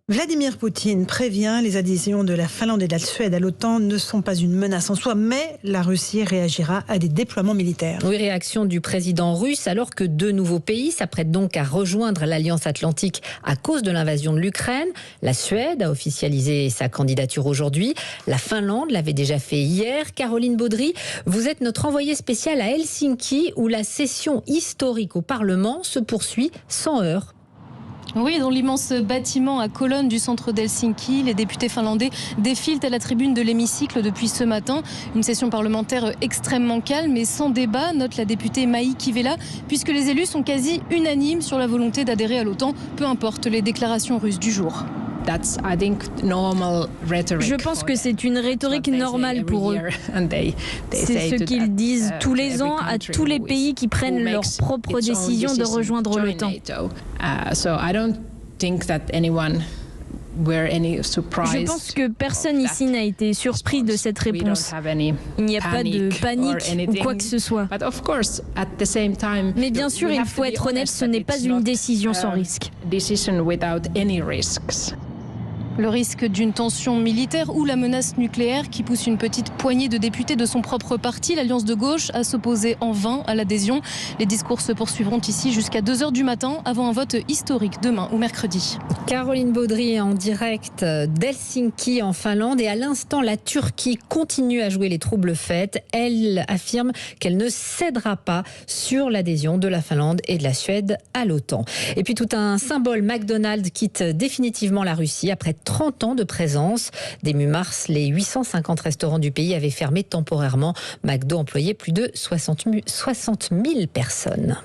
Vladimir Poutine prévient, les adhésions de la Finlande et de la Suède à l'OTAN ne sont pas une menace en soi, mais la Russie réagira à des déploiements militaires. Oui, réaction du président russe alors que deux nouveaux pays s'apprêtent donc à rejoindre l'Alliance Atlantique à cause de l'invasion de l'Ukraine. La Suède a officialisé sa candidature aujourd'hui. La Finlande l'avait déjà fait hier. Caroline Baudry, vous êtes notre envoyée spéciale à Helsinki où la session historique au Parlement se poursuit sans heurts. Oui, dans l'immense bâtiment à colonnes du centre d'Helsinki, les députés finlandais défilent à la tribune de l'hémicycle depuis ce matin. Une session parlementaire extrêmement calme et sans débat, note la députée Maï Kivela, puisque les élus sont quasi unanimes sur la volonté d'adhérer à l'OTAN, peu importe les déclarations russes du jour. Je pense que c'est une rhétorique normale pour eux. C'est ce qu'ils disent tous les ans à tous les pays qui prennent leur propre décision de rejoindre l'OTAN. Je pense que personne ici n'a été surpris de cette réponse. Il n'y a pas de panique ou quoi que ce soit. Mais bien sûr, il faut être honnête, ce n'est pas une décision sans risque. Le risque d'une tension militaire ou la menace nucléaire qui pousse une petite poignée de députés de son propre parti, l'Alliance de gauche, à s'opposer en vain à l'adhésion. Les discours se poursuivront ici jusqu'à 2h du matin avant un vote historique demain ou mercredi. Caroline Baudry en direct d'Helsinki en Finlande et à l'instant la Turquie continue à jouer les troubles fêtes. Elle affirme qu'elle ne cédera pas sur l'adhésion de la Finlande et de la Suède à l'OTAN. Et puis tout un symbole, McDonald's quitte définitivement la Russie après 30 ans de présence. Dès mi-mars, les 850 restaurants du pays avaient fermé temporairement. McDo employait plus de 60 000 personnes.